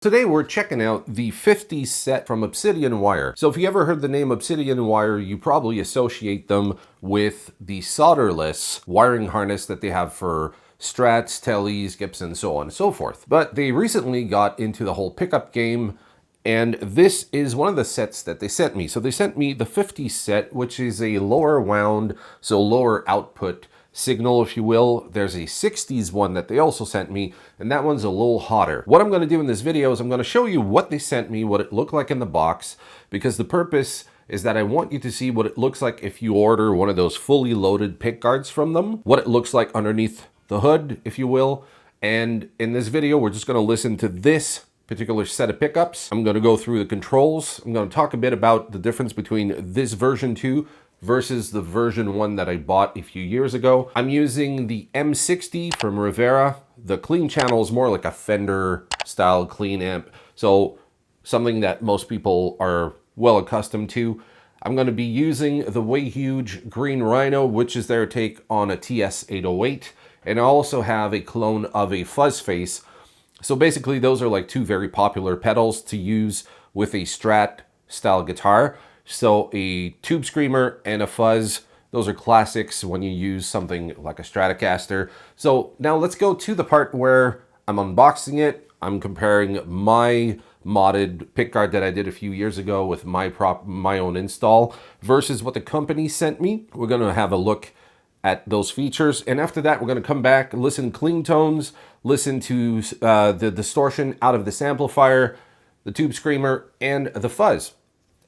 Today we're checking out the 50 set from ObsidianWire. So if you ever heard the name ObsidianWire, you probably associate them with the solderless wiring harness that they have for Strats, Teles, Gibson, so on and so forth. But they recently got into the whole pickup game, and this is one of the sets that they sent me. So they sent me the 50 set, which is a lower wound, so lower output signal, if you will. There's a 60s one that they also sent me, and that one's a little hotter. What I'm going to do in this video is I'm going to show you what they sent me, what it looked like in the box, because the purpose is that I want you to see what it looks like if you order one of those fully loaded pick guards from them, what it looks like underneath the hood, if you will. And in this video, we're just going to listen to this particular set of pickups. I'm going to go through the controls. I'm going to talk a bit about the difference between this version 2 versus the version 1 that I bought a few years ago. I'm using the M60 from Rivera. The clean channel is more like a Fender style clean amp, so something that most people are well accustomed to. I'm going to be using the Way Huge Green Rhino, which is their take on a TS-808, and I also have a clone of a Fuzz Face. So basically those are like two very popular pedals to use with a Strat style guitar. So a tube screamer and a fuzz, those are classics when you use something like a Stratocaster. So now let's go to the part where I'm unboxing it. I'm comparing my modded pickguard that I did a few years ago with my own install versus what the company sent me. We're going to have a look at those features, and after that we're going to come back, listen clean tones, listen to the distortion out of this amplifier, the tube screamer, and the fuzz.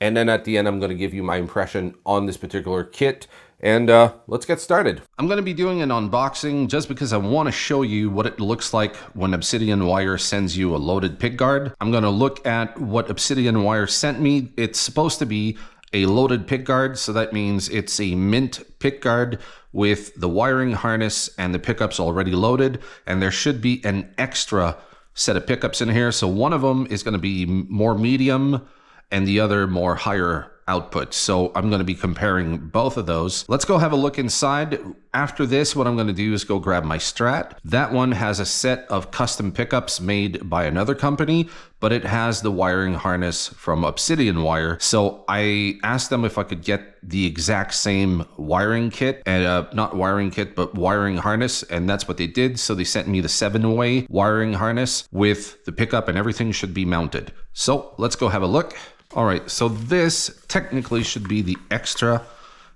And then at the end, I'm going to give you my impression on this particular kit. And let's get started. I'm going to be doing an unboxing just because I want to show you what it looks like when ObsidianWire sends you a loaded pickguard. I'm going to look at what ObsidianWire sent me. It's supposed to be a loaded pickguard, so that means it's a mint pickguard with the wiring harness and the pickups already loaded. And there should be an extra set of pickups in here. So one of them is going to be more medium, and the other more higher output. So I'm going to be comparing both of those. Let's go have a look inside. After this, what I'm going to do is go grab my Strat. That one has a set of custom pickups made by another company, but it has the wiring harness from ObsidianWire. So I asked them if I could get the exact same wiring kit, and not wiring kit, but wiring harness, and that's what they did. So they sent me the 7-way wiring harness with the pickup, and everything should be mounted. So let's go have a look. All right, so this technically should be the extra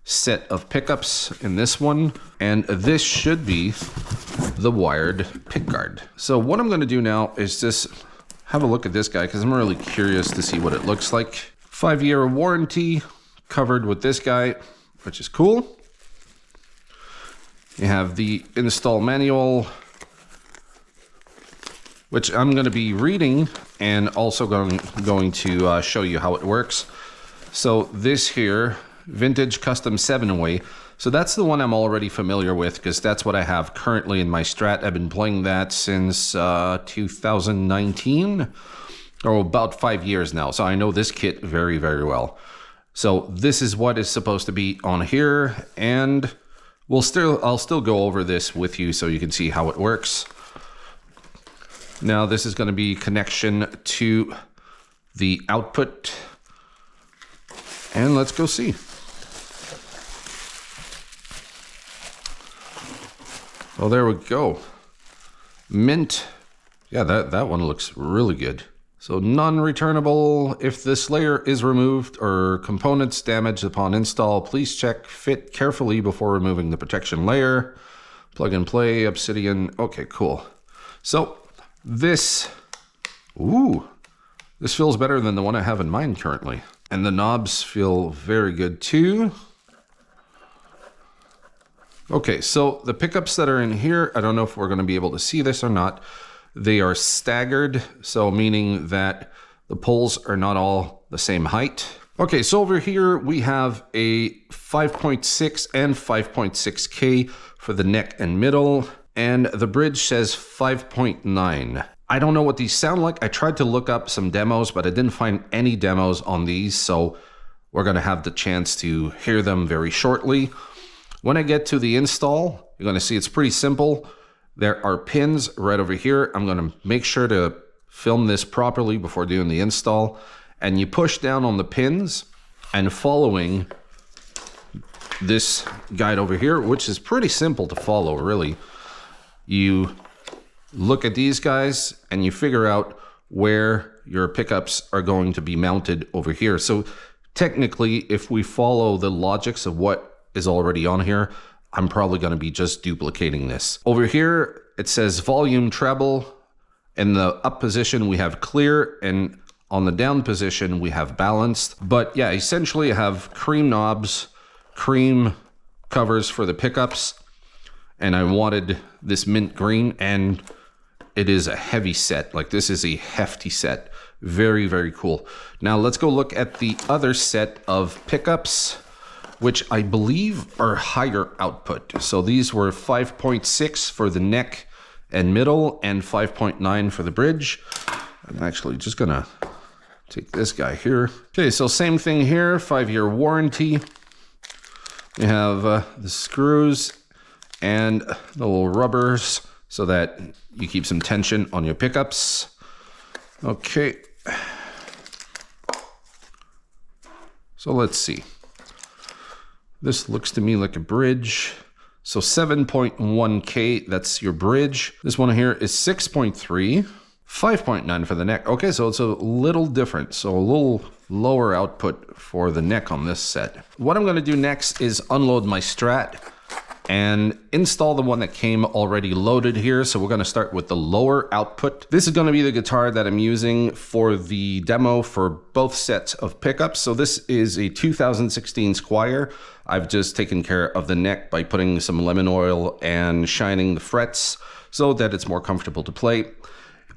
set of pickups in this one, and this should be the wired pickguard. So what I'm going to do now is just have a look at this guy, because I'm really curious to see what it looks like. 5-year warranty covered with this guy, which is cool. You have the install manual, which I'm going to be reading and also going to show you how it works. So this here, Vintage Custom 7-way. So that's the one I'm already familiar with, because that's what I have currently in my Strat. I've been playing that since 2019, or about 5 years now. So I know this kit very, very well. So this is what is supposed to be on here, and I'll still go over this with you so you can see how it works. Now this is going to be connection to the output, and let's go see. Oh, there we go. Mint. Yeah, that one looks really good. So non-returnable. If this layer is removed or components damaged upon install, please check fit carefully before removing the protection layer. Plug and play, Obsidian. Okay, cool. So this feels better than the one I have in mine currently. And the knobs feel very good too. Okay, so the pickups that are in here, I don't know if we're going to be able to see this or not. They are staggered, so meaning that the poles are not all the same height. Okay, so over here we have a 5.6 and 5.6K for the neck and middle. And the bridge says 5.9. I don't know what these sound like. I tried to look up some demos, but I didn't find any demos on these, so we're going to have the chance to hear them very shortly. When I get to the install, you're going to see it's pretty simple. There are pins right over here. I'm going to make sure to film this properly before doing the install, and you push down on the pins, and following this guide over here, which is pretty simple to follow, really. You look at these guys and you figure out where your pickups are going to be mounted over here. So technically, if we follow the logics of what is already on here, I'm probably going to be just duplicating this. Over here, it says volume treble. In the up position, we have clear, and on the down position, we have balanced. But yeah, essentially I have cream knobs, cream covers for the pickups, and I wanted this mint green, and it is a heavy set. Like, this is a hefty set. Very, very cool. Now let's go look at the other set of pickups, which I believe are higher output. So these were 5.6 for the neck and middle, and 5.9 for the bridge. I'm actually just gonna take this guy here. Okay, so same thing here, 5-year warranty. You have the screws and the little rubbers so that you keep some tension on your pickups. Okay. So let's see. This looks to me like a bridge. So 7.1K, that's your bridge. This one here is 6.3. 5.9 for the neck. Okay, so it's a little different. So a little lower output for the neck on this set. What I'm going to do next is unload my Strat and install the one that came already loaded here. So we're going to start with the lower output. This is going to be the guitar that I'm using for the demo for both sets of pickups. So this is a 2016 Squier. I've just taken care of the neck by putting some lemon oil and shining the frets so that it's more comfortable to play.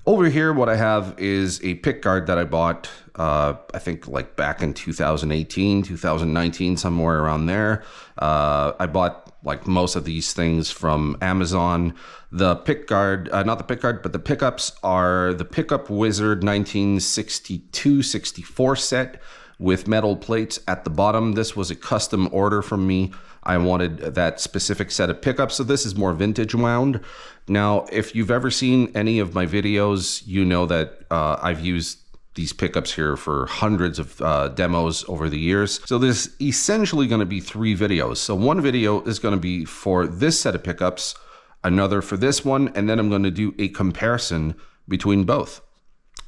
Over here, what I have is a pickguard that I bought, I think like back in 2018, 2019, somewhere around there. I bought like most of these things from Amazon. The pickguard, not the pickguard, but the pickups are the Pickup Wizard 1962-64 set with metal plates at the bottom. This was a custom order from me. I wanted that specific set of pickups, so this is more vintage wound. Now, if you've ever seen any of my videos, you know that I've used these pickups here for hundreds of demos over the years. So there's essentially going to be 3 videos. So one video is going to be for this set of pickups, another for this one, and then I'm going to do a comparison between both.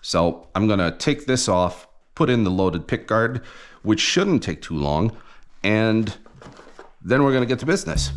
So I'm going to take this off, put in the loaded pickguard, which shouldn't take too long, and then we're going to get to business.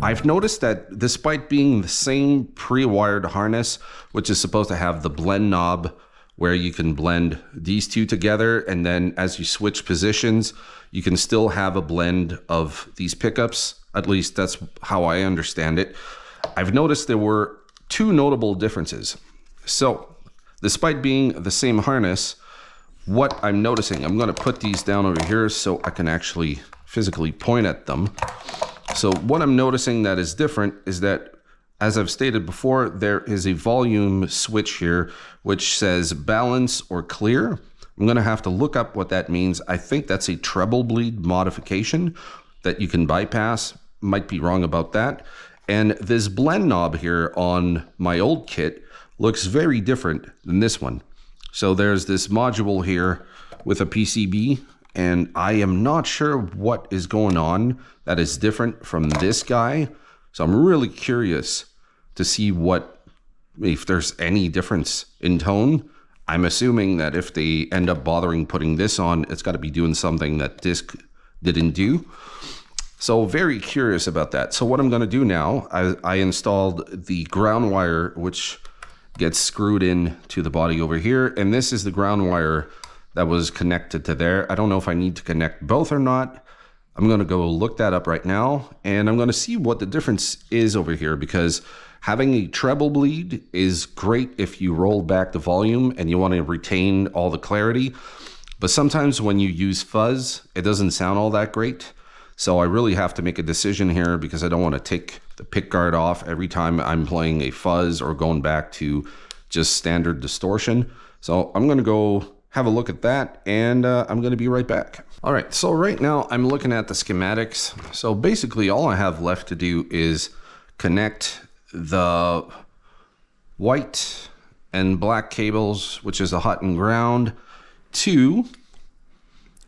I've noticed that despite being the same pre-wired harness, which is supposed to have the blend knob where you can blend these two together, and then as you switch positions, you can still have a blend of these pickups. At least that's how I understand it. I've noticed there were 2 notable differences. So despite being the same harness, what I'm noticing, I'm going to put these down over here so I can actually physically point at them. So what I'm noticing that is different is that, as I've stated before, there is a volume switch here which says balance or clear. I'm going to have to look up what that means. I think that's a treble bleed modification that you can bypass. Might be wrong about that. And this blend knob here on my old kit looks very different than this one. So there's this module here with a PCB, and I am not sure what is going on that is different from this guy. So I'm really curious to see if there's any difference in tone. I'm assuming that if they end up bothering putting this on, it's got to be doing something that this didn't do. So very curious about that. So what I'm going to do now, I installed the ground wire, which gets screwed in to the body over here. And this is the ground wire that was connected to there. I don't know if I need to connect both or not. I'm going to go look that up right now, and I'm going to see what the difference is over here, because Having a treble bleed is great if you roll back the volume and you want to retain all the clarity. But sometimes when you use fuzz, it doesn't sound all that great. So I really have to make a decision here because I don't want to take the pickguard off every time I'm playing a fuzz or going back to just standard distortion. So I'm going to go have a look at that, and I'm going to be right back. All right, so right now I'm looking at the schematics. So basically all I have left to do is connect the white and black cables, which is the hot and ground, to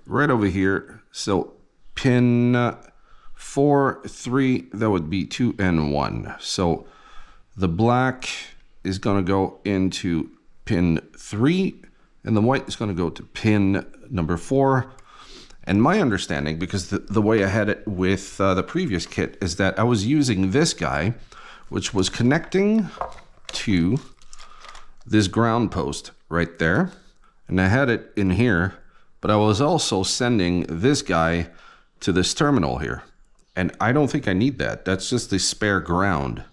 right over here. So pin 4, 3, that would be 2 and 1. So the black is going to go into pin 3, and the white is going to go to pin number 4. And my understanding, because the way I had it with the previous kit, is that I was using this guy, which was connecting to this ground post right there. And I had it in here, but I was also sending this guy to this terminal here. And I don't think I need that. That's just the spare ground.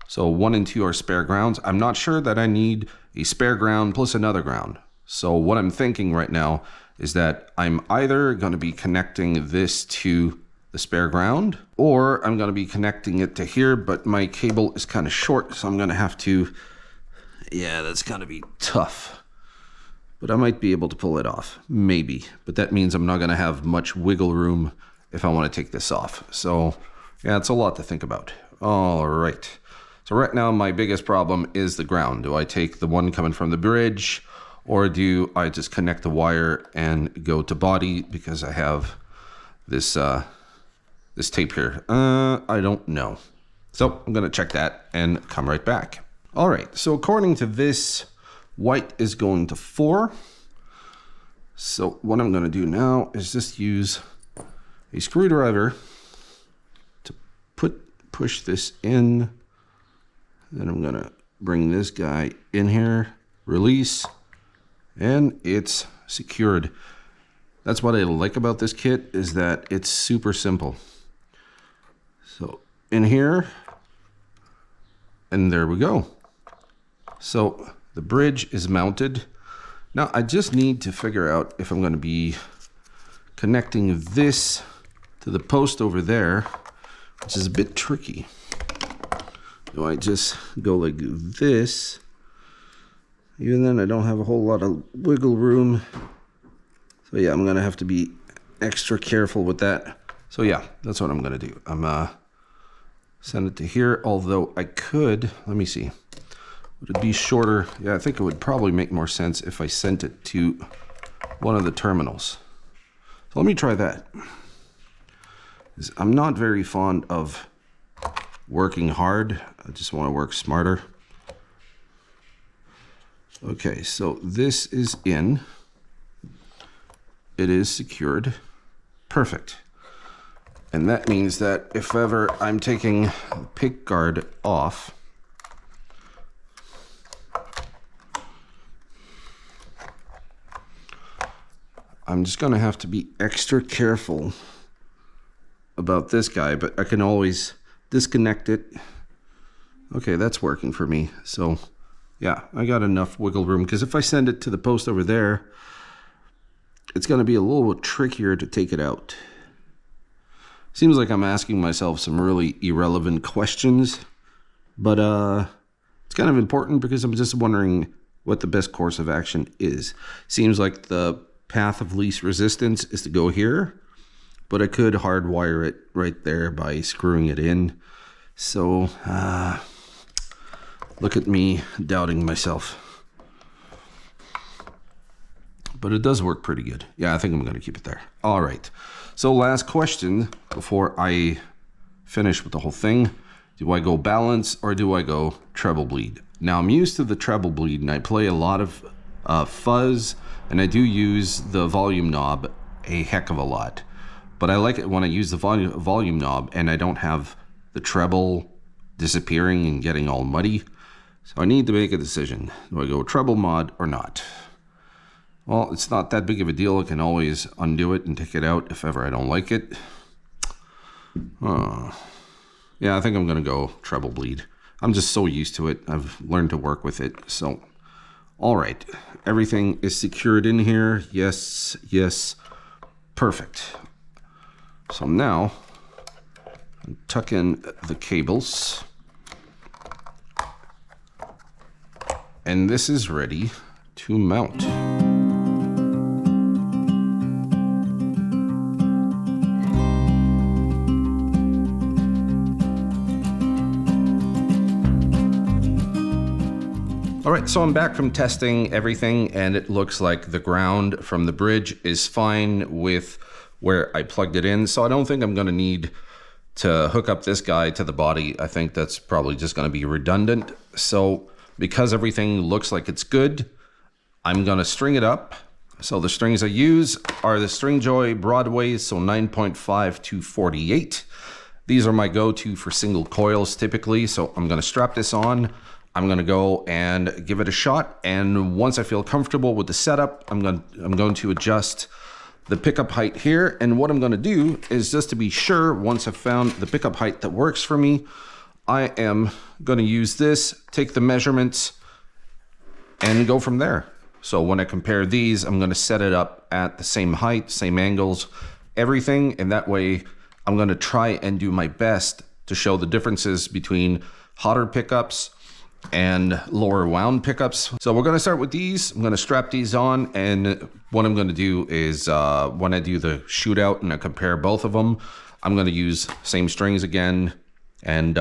So 1 and 2 are spare grounds. I'm not sure that I need a spare ground plus another ground. So what I'm thinking right now is that I'm either going to be connecting this to the spare ground, or I'm going to be connecting it to here, but my cable is kind of short, so I'm going to have to, yeah, that's going to be tough. But I might be able to pull it off, maybe. But that means I'm not going to have much wiggle room if I want to take this off. So yeah, it's a lot to think about. All right. So right now my biggest problem is the ground. Do I take the one coming from the bridge, or do I just connect the wire and go to body because I have this this tape here? I don't know. So I'm gonna check that and come right back. All right, so according to this, white is going to 4. So what I'm gonna do now is just use a screwdriver to push this in. Then I'm gonna bring this guy in here, release, and it's secured. That's what I like about this kit, is that it's super simple. So in here, and there we go. So the bridge is mounted. Now I just need to figure out if I'm going to be connecting this to the post over there, which is a bit tricky. Do I just go like this? Even then, I don't have a whole lot of wiggle room. So yeah, I'm going to have to be extra careful with that. So yeah, that's what I'm going to do. I'm send it to here, although I could, let me see. Would it be shorter? Yeah, I think it would probably make more sense if I sent it to one of the terminals. So let me try that. I'm not very fond of working hard. I just want to work smarter. Okay, so this is in. It is secured. Perfect. And that means that if ever I'm taking the pickguard off, I'm just going to have to be extra careful about this guy, but I can always disconnect it. Okay, that's working for me. So yeah, I got enough wiggle room, because if I send it to the post over there, it's going to be a little bit trickier to take it out. Seems like I'm asking myself some really irrelevant questions, but it's kind of important because I'm just wondering what the best course of action is. Seems like the path of least resistance is to go here, but I could hardwire it right there by screwing it in. So look at me doubting myself. But it does work pretty good. Yeah, I think I'm going to keep it there. All right. So last question before I finish with the whole thing. Do I go balance or do I go treble bleed? Now I'm used to the treble bleed and I play a lot of fuzz, and I do use the volume knob a heck of a lot. But I like it when I use the volume knob and I don't have the treble disappearing and getting all muddy. So I need to make a decision. Do I go treble mod or not? Well, it's not that big of a deal. I can always undo it and take it out if ever I don't like it. Yeah, I think I'm going to go treble bleed. I'm just so used to it. I've learned to work with it. So, all right, everything is secured in here. Yes, yes, perfect. So now, tuck in the cables. And this is ready to mount. All right, so I'm back from testing everything, and it looks like the ground from the bridge is fine with where I plugged it in. So I don't think I'm gonna need to hook up this guy to the body. I think that's probably just gonna be redundant. So because everything looks like it's good, I'm gonna string it up. So the strings I use are the Stringjoy Broadways, so 9.5 to 48. These are my go-to for single coils typically. So I'm gonna strap this on. I'm gonna go and give it a shot, and once I feel comfortable with the setup, I'm going to adjust the pickup height here. And what I'm gonna do is, just to be sure, once I've found the pickup height that works for me, I am gonna use this, take the measurements, and go from there. So when I compare these, I'm gonna set it up at the same height, same angles, everything, and that way I'm gonna try and do my best to show the differences between hotter pickups and lower wound pickups. So we're going to start with these. I'm going to strap these on, and what I'm going to do is when I do the shootout and I compare both of them, I'm going to use same strings again and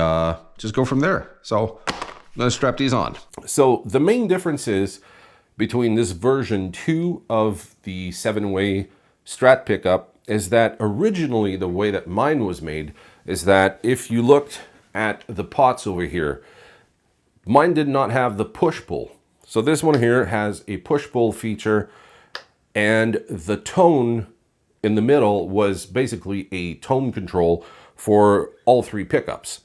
just go from there. So I'm going to strap these on. So the main differences between this version 2 of the 7-way Strat pickup is that originally the way that mine was made is that if you looked at the pots over here, mine did not have the push-pull. So this one here has a push-pull feature, and the tone in the middle was basically a tone control for all 3 pickups.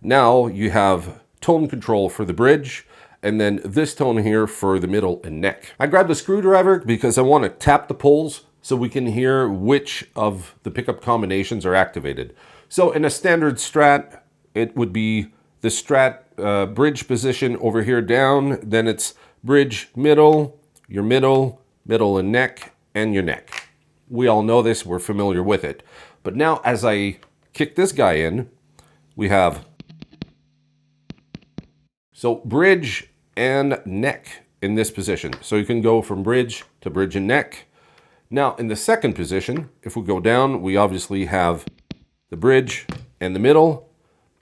Now you have tone control for the bridge, and then this tone here for the middle and neck. I grabbed a screwdriver because I want to tap the pulls so we can hear which of the pickup combinations are activated. So in a standard Strat, it would be the Strat bridge position over here down, then it's bridge middle, your middle and neck, and your neck. We all know this, we're familiar with it. But now as I kick this guy in, we have so bridge and neck in this position. So you can go from bridge to bridge and neck. Now in the second position, if we go down, we obviously have the bridge and the middle,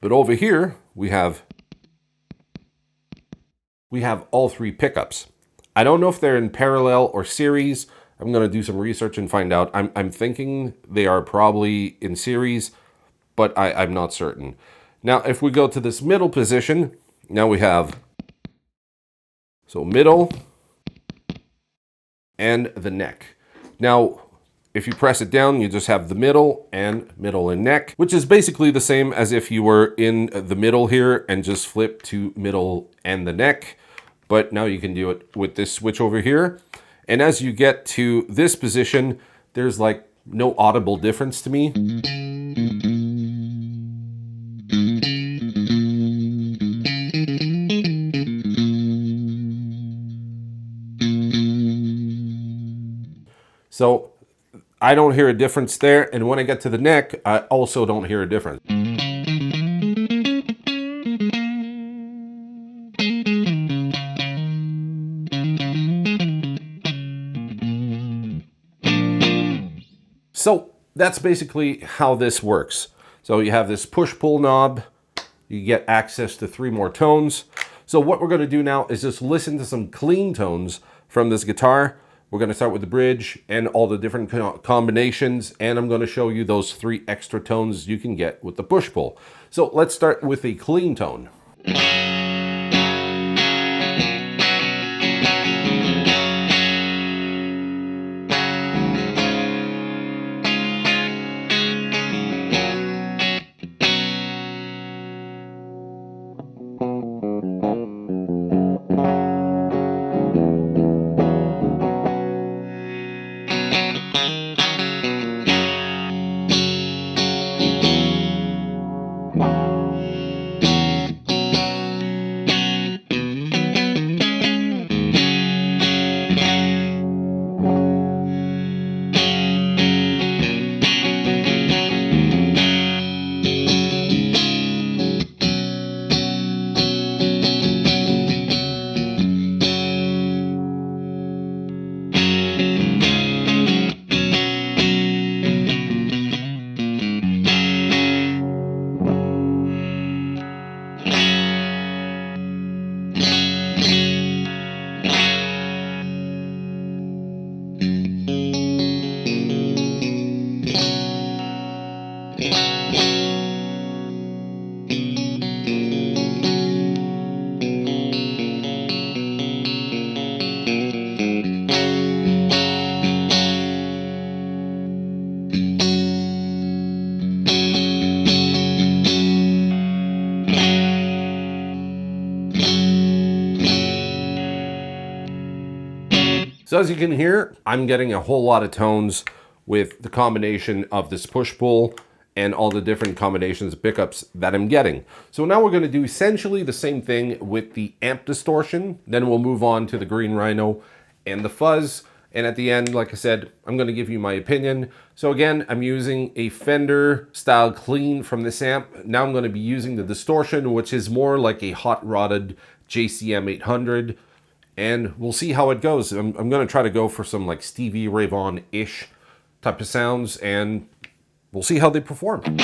but over here we have all 3 pickups. I don't know if they're in parallel or series. I'm going to do some research and find out. I'm thinking they are probably in series, but I'm not certain. Now, if we go to this middle position, now we have so middle and the neck. Now, if you press it down, you just have the middle and neck, which is basically the same as if you were in the middle here and just flip to middle and the neck. But now you can do it with this switch over here. And as you get to this position, there's like no audible difference to me. So I don't hear a difference there, and when I get to the neck, I also don't hear a difference. So that's basically how this works. So you have this push-pull knob, you get access to 3 more tones. So what we're going to do now is just listen to some clean tones from this guitar. We're going to start with the bridge and all the different combinations, and I'm going to show you those 3 extra tones you can get with the push-pull. So let's start with a clean tone. So as you can hear, I'm getting a whole lot of tones with the combination of this push-pull and all the different combinations of pickups that I'm getting. So now we're going to do essentially the same thing with the amp distortion. Then we'll move on to the Green Rhino and the fuzz. And at the end, like I said, I'm going to give you my opinion. So again, I'm using a Fender style clean from this amp. Now I'm going to be using the distortion, which is more like a hot rodded JCM 800. And we'll see how it goes. I'm going to try to go for some like Stevie Ray Vaughan-ish type of sounds, and we'll see how they perform.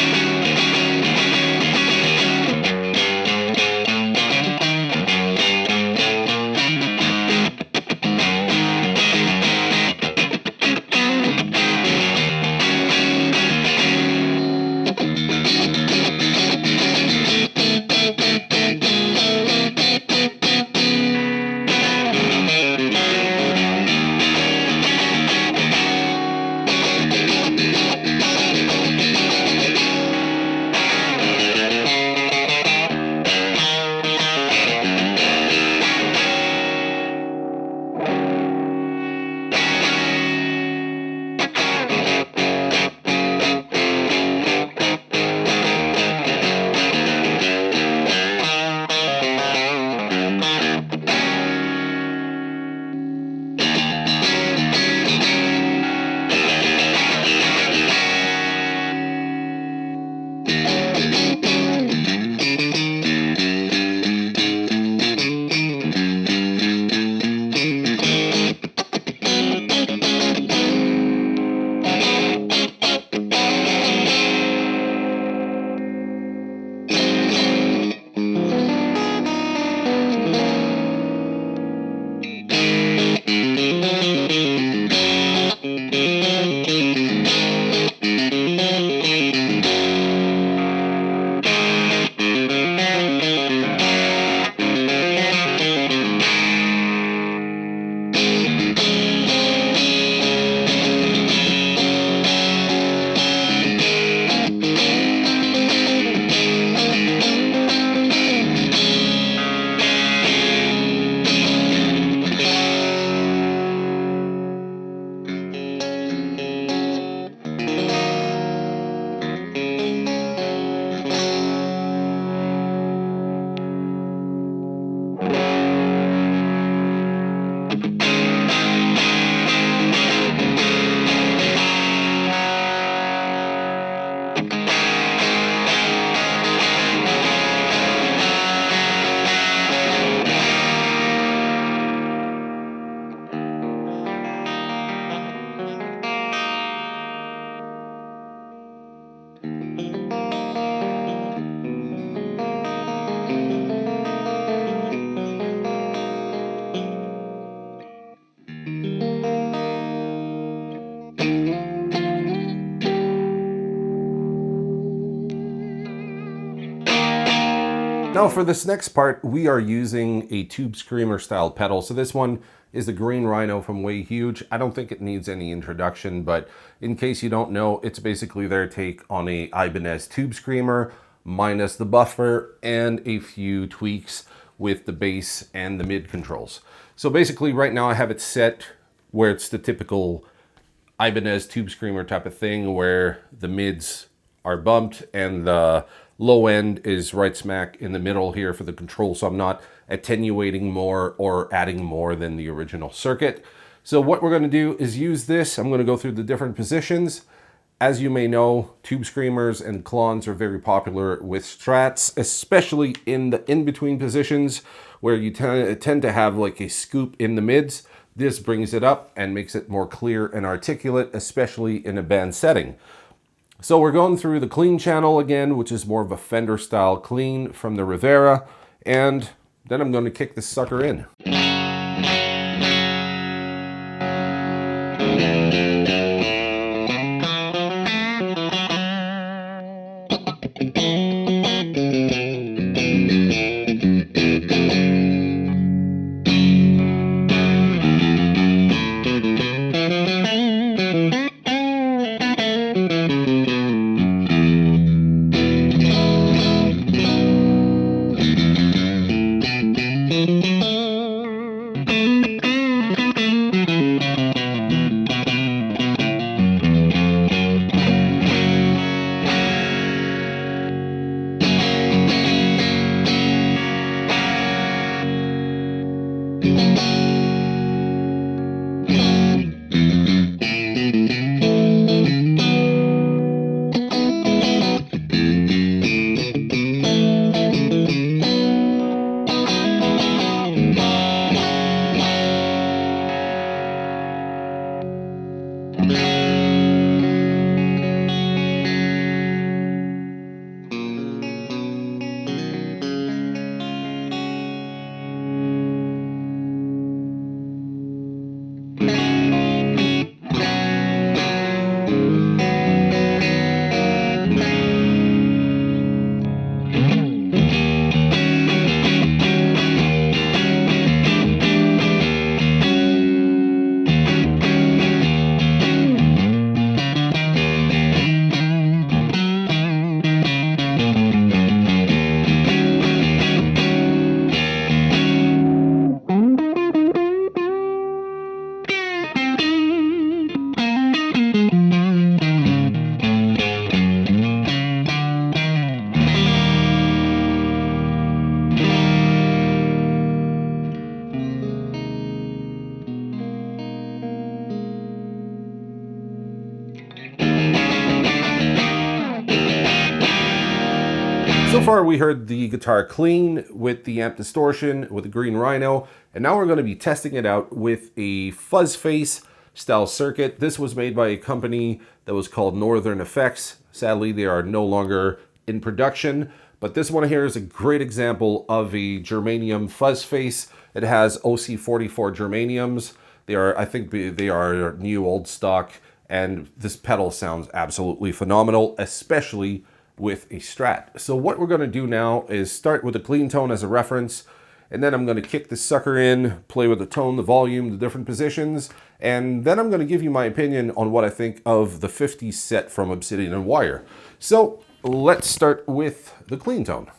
Now for this next part, we are using a tube screamer style pedal. So this one is the Green Rhino from Way Huge. I don't think it needs any introduction, but in case you don't know, it's basically their take on a Ibanez tube screamer, minus the buffer and a few tweaks with the bass and the mid controls. So basically right now I have it set where it's the typical Ibanez tube screamer type of thing, where the mids are bumped and the low end is right smack in the middle here for the control, so I'm not attenuating more or adding more than the original circuit. So what we're going to do is use this. I'm going to go through the different positions. As you may know, tube screamers and clones are very popular with Strats, especially in the in-between positions where you tend to have like a scoop in the mids. This brings it up and makes it more clear and articulate, especially in a band setting. So we're going through the clean channel again, which is more of a Fender style clean from the Rivera, and then I'm going to kick this sucker in. So far we heard the guitar clean with the amp distortion with the Green Rhino, and now we're going to be testing it out with a Fuzz Face style circuit. This was made by a company that was called Northern Effects. Sadly, they are no longer in production, but this one here is a great example of a germanium Fuzz Face. It has OC44 germaniums. I think they are new old stock, and this pedal sounds absolutely phenomenal, especially with a Strat. So what we're going to do now is start with a clean tone as a reference, and then I'm going to kick this sucker in, play with the tone, the volume, the different positions, and then I'm going to give you my opinion on what I think of the 50s set from ObsidianWire. So let's start with the clean tone.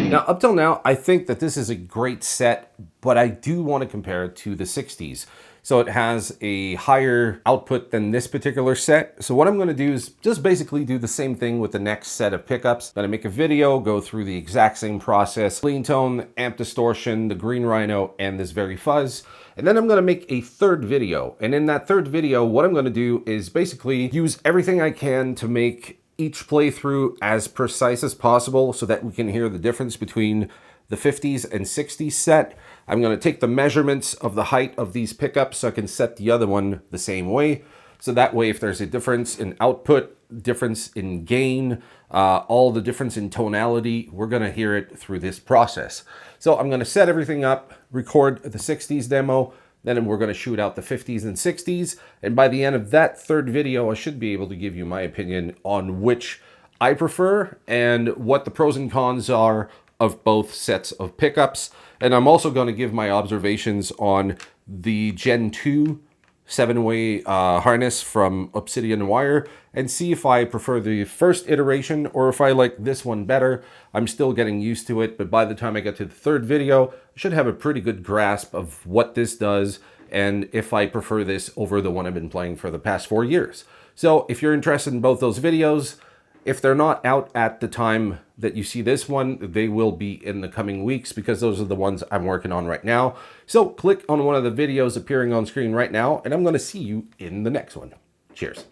Now, up till now, I think that this is a great set, but I do want to compare it to the 60s. So it has a higher output than this particular set. So what I'm going to do is just basically do the same thing with the next set of pickups. I'm going to make a video, go through the exact same process, clean tone, amp distortion, the Green Rhino, and this very fuzz. And then I'm going to make a third video. And in that third video, what I'm going to do is basically use everything I can to make each playthrough as precise as possible so that we can hear the difference between the 50s and 60s set. I'm going to take the measurements of the height of these pickups so I can set the other one the same way. So that way, if there's a difference in output, difference in gain, all the difference in tonality, we're going to hear it through this process. So I'm going to set everything up, record the 60s demo, then we're going to shoot out the 50s and 60s. And by the end of that third video, I should be able to give you my opinion on which I prefer and what the pros and cons are of both sets of pickups. And I'm also going to give my observations on the Gen 2 7-way harness from ObsidianWire and see if I prefer the first iteration or if I like this one better. I'm still getting used to it, but by the time I get to the third video, I should have a pretty good grasp of what this does and if I prefer this over the one I've been playing for the past 4 years. So if you're interested in both those videos, if they're not out at the time that you see this one, they will be in the coming weeks because those are the ones I'm working on right now. So click on one of the videos appearing on screen right now, and I'm going to see you in the next one. Cheers.